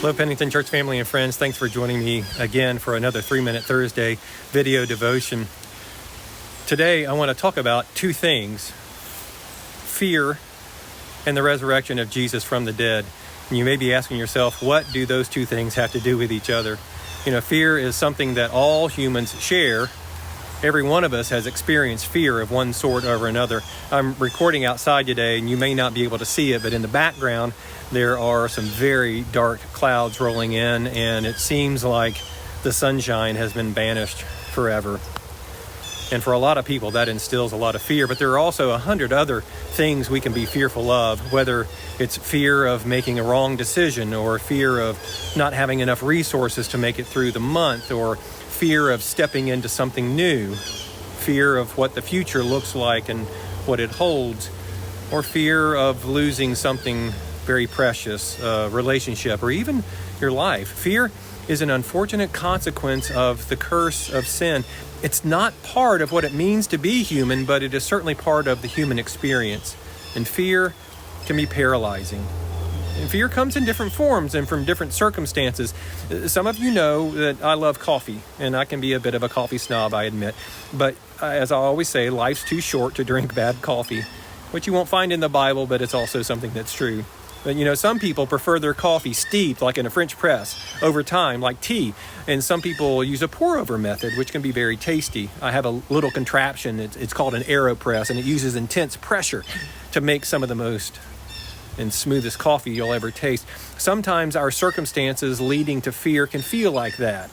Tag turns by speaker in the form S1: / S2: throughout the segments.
S1: Hello, Pennington Church family and friends. Thanks for joining me again for another 3-Minute Thursday video devotion. Today, I want to talk about two things: fear and the resurrection of Jesus from the dead. And you may be asking yourself, what do those two things have to do with each other? Fear is something that all humans share. Every one of us has experienced fear of one sort or another. I'm recording outside today, and you may not be able to see it, but in the background, there are some very dark clouds rolling in, and it seems like the sunshine has been banished forever. And for a lot of people, that instills a lot of fear. But there are also 100 other things we can be fearful of, whether it's fear of making a wrong decision, or fear of not having enough resources to make it through the month, or fear of stepping into something new, fear of what the future looks like and what it holds, or fear of losing something very precious, a relationship, or even your life. Fear is an unfortunate consequence of the curse of sin. It's not part of what it means to be human, but it is certainly part of the human experience. And fear can be paralyzing. And fear comes in different forms and from different circumstances. Some of you know that I love coffee, and I can be a bit of a coffee snob, I admit. But as I always say, life's too short to drink bad coffee, which you won't find in the Bible, but it's also something that's true. But some people prefer their coffee steeped, like in a French press, over time, like tea. And some people use a pour-over method, which can be very tasty. I have a little contraption. It's called an AeroPress, and it uses intense pressure to make some of the most and smoothest coffee you'll ever taste. Sometimes our circumstances leading to fear can feel like that.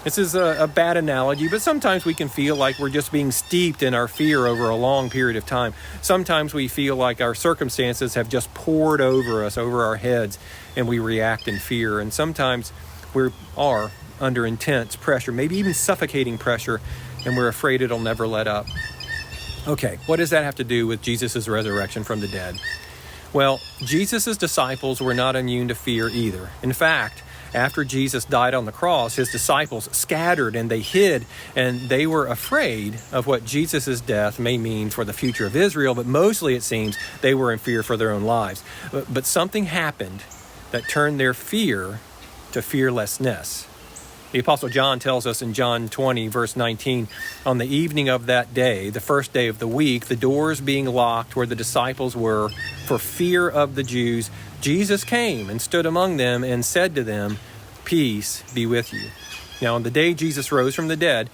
S1: This is a bad analogy, but sometimes we can feel like we're just being steeped in our fear over a long period of time. Sometimes we feel like our circumstances have just poured over us, over our heads, and we react in fear. And sometimes we are under intense pressure, maybe even suffocating pressure, and we're afraid it'll never let up. Okay, what does that have to do with Jesus' resurrection from the dead? Well, Jesus' disciples were not immune to fear either. In fact, after Jesus died on the cross, his disciples scattered and they hid, and they were afraid of what Jesus' death may mean for the future of Israel, but mostly, it seems, they were in fear for their own lives. But something happened that turned their fear to fearlessness. The Apostle John tells us in John 20, verse 19, on the evening of that day, the first day of the week, the doors being locked where the disciples were for fear of the Jews, Jesus came and stood among them and said to them, "Peace be with you." Now, on the day Jesus rose from the dead,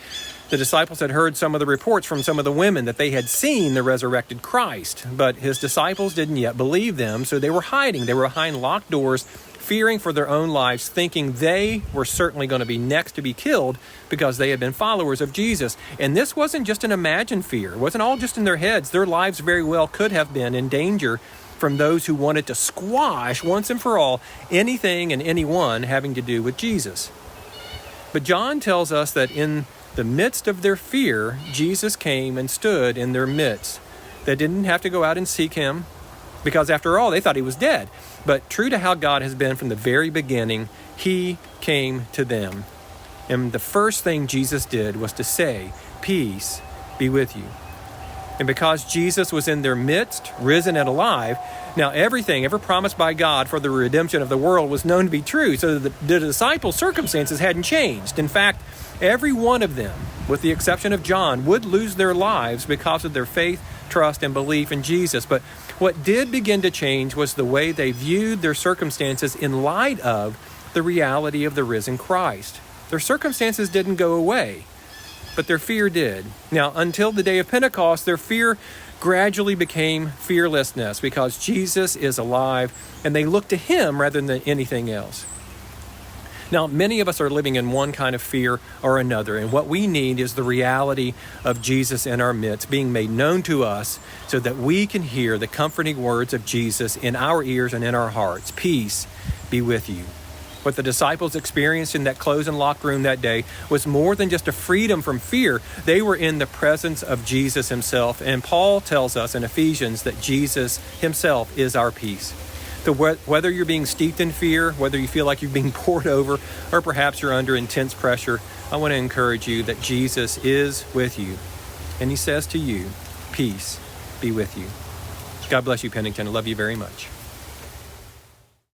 S1: the disciples had heard some of the reports from some of the women that they had seen the resurrected Christ, but his disciples didn't yet believe them, so they were hiding. They were behind locked doors, fearing for their own lives, thinking they were certainly going to be next to be killed because they had been followers of Jesus. And this wasn't just an imagined fear. It wasn't all just in their heads. Their lives very well could have been in danger from those who wanted to squash once and for all anything and anyone having to do with Jesus. But John tells us that in the midst of their fear, Jesus came and stood in their midst. They didn't have to go out and seek him, because after all, they thought he was dead. But true to how God has been from the very beginning, he came to them. And the first thing Jesus did was to say, "Peace be with you." And because Jesus was in their midst, risen and alive, now everything ever promised by God for the redemption of the world was known to be true. So the disciples' circumstances hadn't changed. In fact, every one of them, with the exception of John, would lose their lives because of their faith, trust, and belief in Jesus. But what did begin to change was the way they viewed their circumstances in light of the reality of the risen Christ. Their circumstances didn't go away, but their fear did. Now, until the day of Pentecost, their fear gradually became fearlessness because Jesus is alive, and they look to him rather than anything else. Now, many of us are living in one kind of fear or another, and what we need is the reality of Jesus in our midst being made known to us so that we can hear the comforting words of Jesus in our ears and in our hearts. Peace be with you. What the disciples experienced in that closed and locked room that day was more than just a freedom from fear. They were in the presence of Jesus himself, and Paul tells us in Ephesians that Jesus himself is our peace. So whether you're being steeped in fear, whether you feel like you're being poured over, or perhaps you're under intense pressure, I want to encourage you that Jesus is with you. And he says to you, peace be with you. God bless you, Pennington. I love you very much.